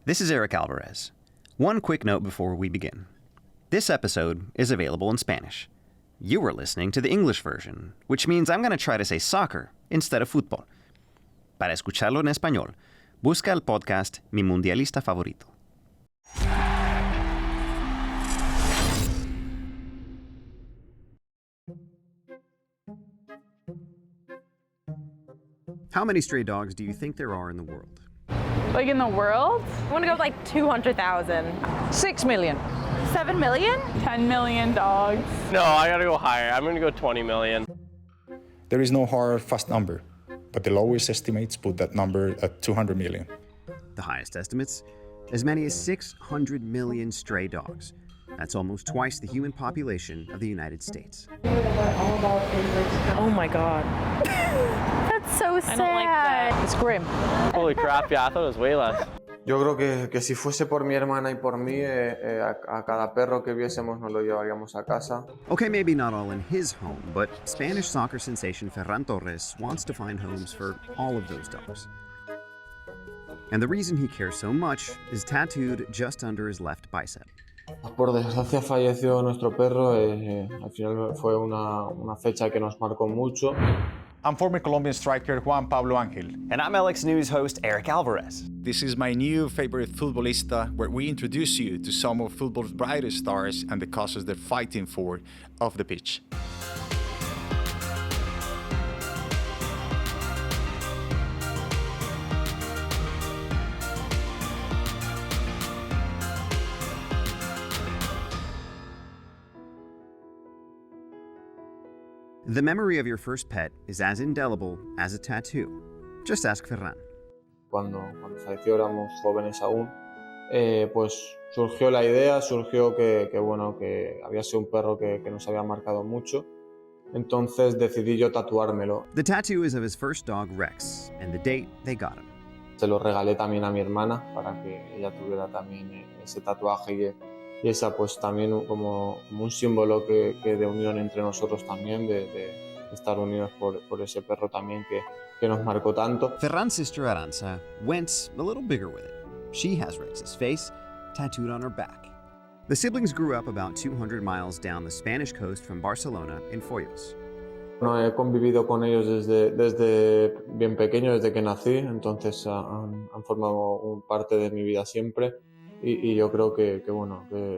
This is Eric Alvarez. One quick note before we begin. This episode is available in Spanish. You are listening to the English version, which means I'm going to try to say soccer instead of fútbol. Para escucharlo en español, busca el podcast Mi Mundialista Favorito. How many stray dogs do you think there are in the world? Like in the world? I want to go with like 200,000. 6 million. 7 million? 10 million dogs. No, I gotta go higher. I'm gonna go 20 million. There is no hard, fast number, but the lowest estimates put that number at 200 million. The highest estimates? As many as 600 million stray dogs. That's almost twice the human population of the United States. Oh my God. That's so sad. I don't like that. It's grim. Holy crap, yeah, I thought it was way less. Yo creo que si fuese por mi hermana y por mí, a cada perro que viésemos nos lo llevaríamos a casa. Okay, maybe not all in his home, but Spanish soccer sensation Ferran Torres wants to find homes for all of those dogs. And the reason he cares so much is tattooed just under his left bicep. Por desgracia falleció nuestro perro, al final fue una fecha que nos marcó mucho. I'm former Colombian striker Juan Pablo Angel. And I'm LX News host Eric Alvarez. This is my new favorite Futbolista, where we introduce you to some of football's brightest stars and the causes they're fighting for off the pitch. The memory of your first pet is as indelible as a tattoo. Just ask Ferran. Cuando falleció éramos jóvenes aún, pues surgió la idea, surgió que había sido un perro que nos había marcado mucho. Entonces decidí yo tatuármelo. The tattoo is of his first dog, Rex, and the date they got him. Se lo regalé también a mi hermana para que ella tuviera también ese tatuaje y esa pues también como un símbolo que de unión entre nosotros también, de estar unidos por ese perro también que nos marcó tanto. Ferran's sister Aranza went a little bigger with it. She has Rex's face tattooed on her back. The siblings grew up about 200 miles down the Spanish coast from Barcelona in Foyos. Bueno, he convivido con ellos desde bien pequeño, desde que nací, entonces han formado parte de mi vida siempre. Y yo creo que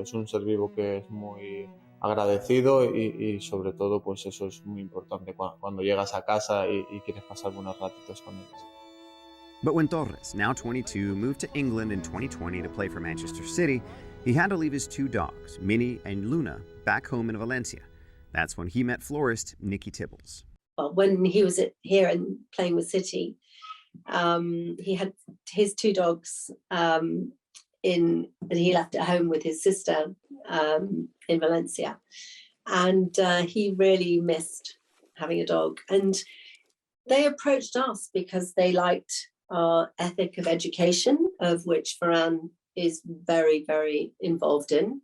es un ser vivo que es muy agradecido y sobre todo pues eso es muy importante cuando llegas a casa y quieres pasar buenos ratitos con ellos. But when Torres, now 22, moved to England in 2020 to play for Manchester City, he had to leave his two dogs, Minnie and Luna, back home in Valencia. That's when he met florist Nicky Tibbles. Well, when he was here and playing with City, he had his two dogs and he left at home with his sister in Valencia, and he really missed having a dog. And they approached us because they liked our ethic of education, of which Ferran is very, very involved in.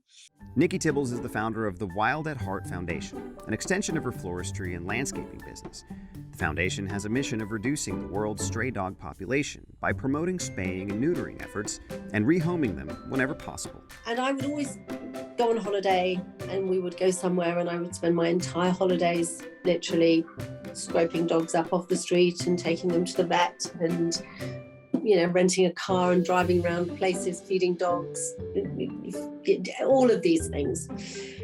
Nicky Tibbles is the founder of the Wild at Heart Foundation, an extension of her floristry and landscaping business. The foundation has a mission of reducing the world's stray dog population by promoting spaying and neutering efforts and rehoming them whenever possible. And I would always go on holiday and we would go somewhere and I would spend my entire holidays literally scraping dogs up off the street and taking them to the vet and renting a car and driving around places, feeding dogs, all of these things.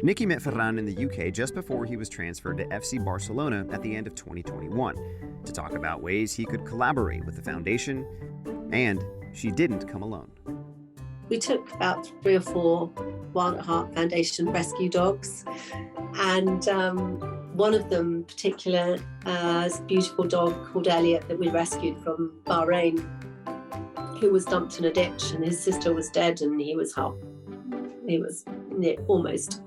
Nicky met Ferran in the UK just before he was transferred to FC Barcelona at the end of 2021 to talk about ways he could collaborate with the foundation, and she didn't come alone. We took about 3 or 4 Wild at Heart Foundation rescue dogs, and one of them in particular is a beautiful dog called Elliot that we rescued from Bahrain, who was dumped in a ditch and his sister was dead and he was almost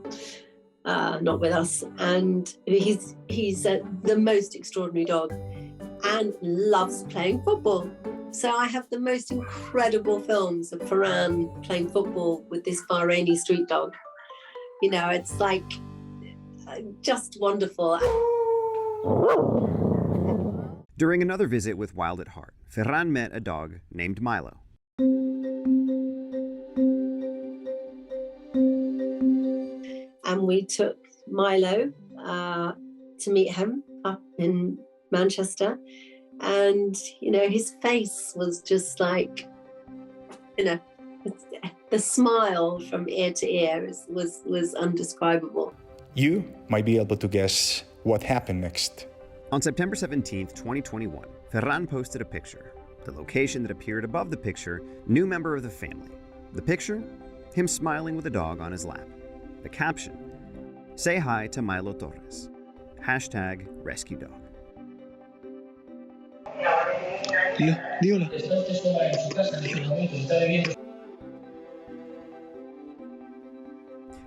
not with us. And he's the most extraordinary dog and loves playing football. So I have the most incredible films of Ferran playing football with this Bahraini street dog. It's like just wonderful. During another visit with Wild at Heart, Ferran met a dog named Milo. and we took Milo to meet him up in Manchester. And, his face was just like, the smile from ear to ear was undescribable. You might be able to guess what happened next. On September 17th, 2021, Ferran posted a picture. The location that appeared above the picture, new member of the family. The picture, him smiling with a dog on his lap. The caption, say hi to Milo Torres. #RescueDog.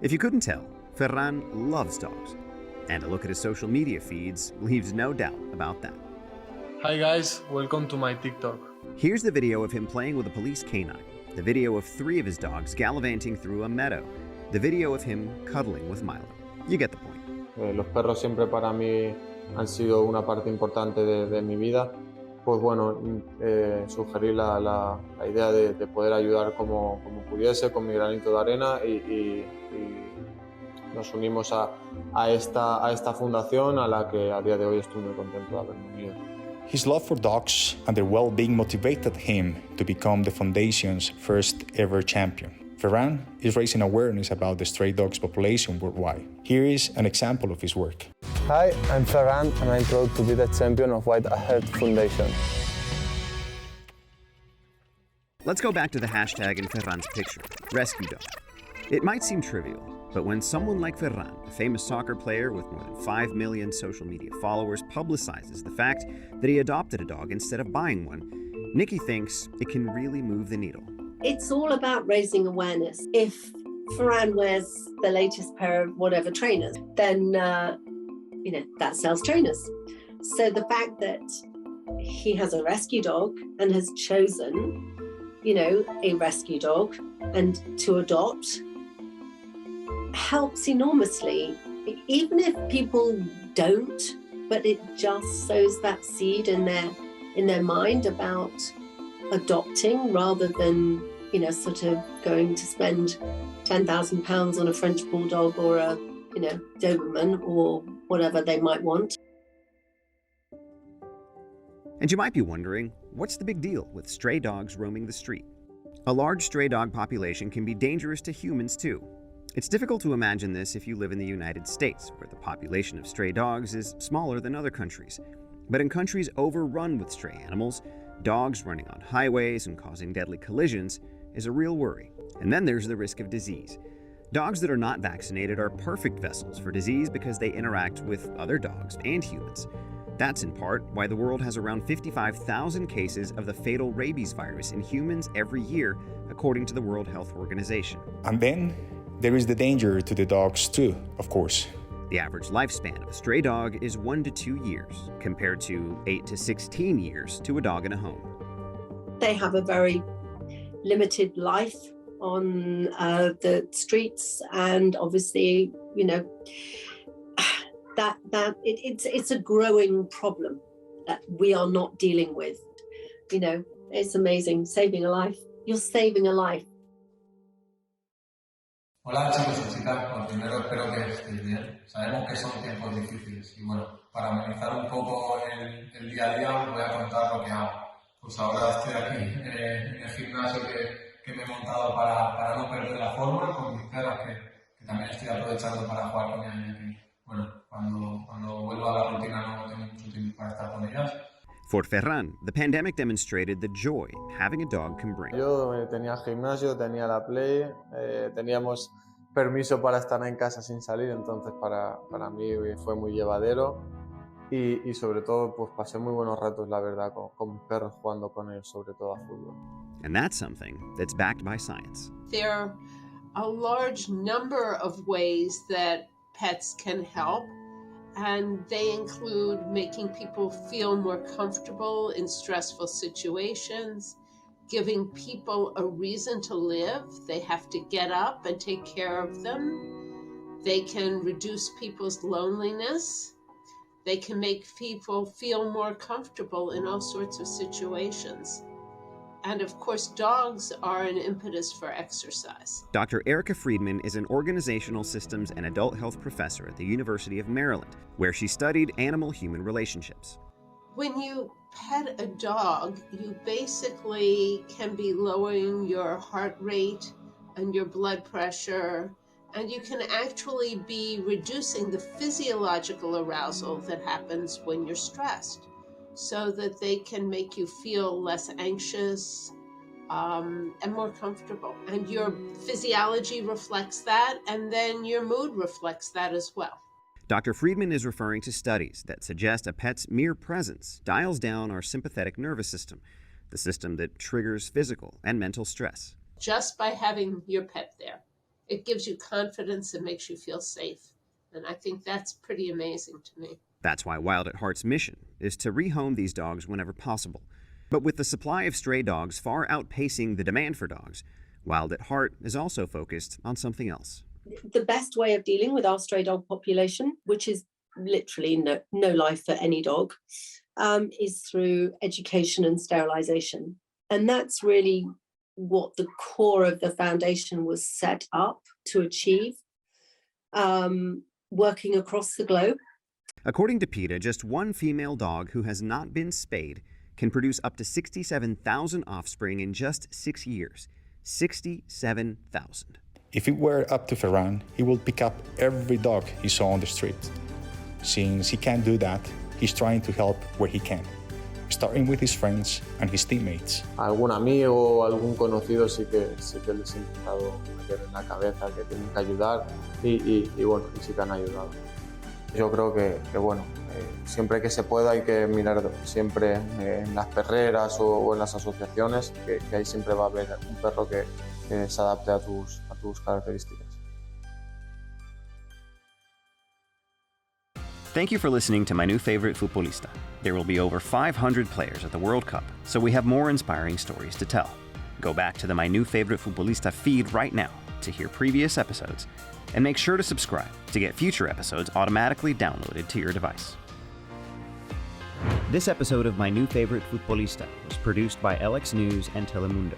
If you couldn't tell, Ferran loves dogs. And a look at his social media feeds leaves no doubt about that. Hi guys, welcome to my TikTok. Here's the video of him playing with a police canine. The video of 3 of his dogs gallivanting through a meadow. The video of him cuddling with Milo. You get the point. Los perros siempre para mí han sido una parte importante de mi vida. Pues bueno, sugerí la idea de poder ayudar como pudiese con mi granito de arena y nos unimos a esta fundación a la que a día de hoy estoy muy contento de haberme unido. His love for dogs and their well-being motivated him to become the foundation's first ever champion. Ferran is raising awareness about the stray dogs population worldwide. Here is an example of his work. Hi, I'm Ferran and I'm proud to be the champion of White Heart Foundation. Let's go back to the hashtag in Ferran's picture, RescueDog. It might seem trivial, but when someone like Ferran, a famous soccer player with more than 5 million social media followers, publicizes the fact that he adopted a dog instead of buying one, Nikki thinks it can really move the needle. It's all about raising awareness. If Ferran wears the latest pair of whatever trainers, then, that sells trainers. So the fact that he has a rescue dog and has chosen, a rescue dog and to adopt helps enormously. Even if people don't, but it just sows that seed in their mind about adopting rather than, sort of going to spend £10,000 on a French bulldog or a, Doberman or whatever they might want. And you might be wondering, what's the big deal with stray dogs roaming the street? A large stray dog population can be dangerous to humans too. It's difficult to imagine this if you live in the United States, where the population of stray dogs is smaller than other countries. But in countries overrun with stray animals, dogs running on highways and causing deadly collisions is a real worry. And then there's the risk of disease. Dogs that are not vaccinated are perfect vessels for disease because they interact with other dogs and humans. That's in part why the world has around 55,000 cases of the fatal rabies virus in humans every year, according to the World Health Organization. And then there is the danger to the dogs too, of course. The average lifespan of a stray dog is 1 to 2 years, compared to 8 to 16 years to a dog in a home. They have a very limited life on the streets, and obviously, it's a growing problem that we are not dealing with. It's amazing, saving a life. You're saving a life. Hola chicos y chicas, pues primero espero que estéis bien. Sabemos que son tiempos difíciles y bueno, para amenizar un poco el día a día os voy a contar lo que hago. Pues ahora estoy aquí en el gimnasio que me he montado para no perder la forma con mis perras que también estoy aprovechando para jugar con ellas. Y, bueno, cuando vuelva a la rutina no tengo mucho tiempo para estar con ellas. For Ferran, the pandemic demonstrated the joy having a dog can bring. Yo tenía gimnasio, tenía la play, teníamos permiso para estar en casa sin salir, entonces para mí fue muy llevadero y sobre todo pues pasé muy buenos ratos, la verdad, con mis perros, jugando con ellos, sobre todo a fútbol. And that's something that's backed by science. There are a large number of ways that pets can help. And they include making people feel more comfortable in stressful situations, giving people a reason to live. They have to get up and take care of them. They can reduce people's loneliness. They can make people feel more comfortable in all sorts of situations. And of course, dogs are an impetus for exercise. Dr. Erica Friedman is an organizational systems and adult health professor at the University of Maryland, where she studied animal-human relationships. When you pet a dog, you basically can be lowering your heart rate and your blood pressure, and you can actually be reducing the physiological arousal that happens when you're stressed, so that they can make you feel less anxious and more comfortable. And your physiology reflects that, and then your mood reflects that as well. Dr. Friedman is referring to studies that suggest a pet's mere presence dials down our sympathetic nervous system, the system that triggers physical and mental stress. Just by having your pet there, it gives you confidence and makes you feel safe. And I think that's pretty amazing to me. That's why Wild at Heart's mission is to rehome these dogs whenever possible. But with the supply of stray dogs far outpacing the demand for dogs, Wild at Heart is also focused on something else. The best way of dealing with our stray dog population, which is literally no life for any dog, is through education and sterilization. And that's really what the core of the foundation was set up to achieve, working across the globe. According to PETA, just one female dog who has not been spayed can produce up to 67,000 offspring in just 6 years. 67,000. If it were up to Ferran, he would pick up every dog he saw on the street. Since he can't do that, he's trying to help where he can, starting with his friends and his teammates. Algún amigo o algún conocido sí que les he intentado meter en la cabeza que tienen que ayudar y bueno, y sí que han ayudado. Yo creo que bueno, siempre que se pueda hay que mirar siempre en las perreras o en las asociaciones, que ahí siempre va a haber un perro que se adapte a tus características. Thank you for listening to my new favorite Futbolista. There will be over 500 players at the World Cup, so we have more inspiring stories to tell. Go back to the My New Favorite Futbolista feed right now to hear previous episodes, and make sure to subscribe to get future episodes automatically downloaded to your device. This episode of My New Favorite Futbolista was produced by LX News and Telemundo.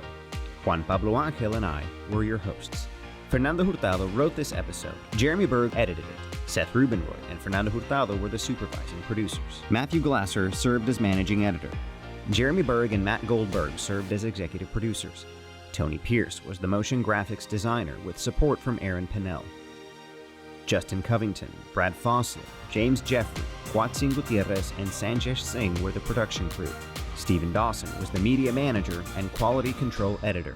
Juan Pablo Angel and I were your hosts. Fernando Hurtado wrote this episode. Jeremy Berg edited it. Seth Rubenroy and Fernando Hurtado were the supervising producers. Matthew Glasser served as managing editor. Jeremy Berg and Matt Goldberg served as executive producers. Tony Pierce was the motion graphics designer with support from Aaron Pinnell. Justin Covington, Brad Fosler, James Jeffrey, Huatzin Gutierrez, and Sanjesh Singh were the production crew. Stephen Dawson was the media manager and quality control editor.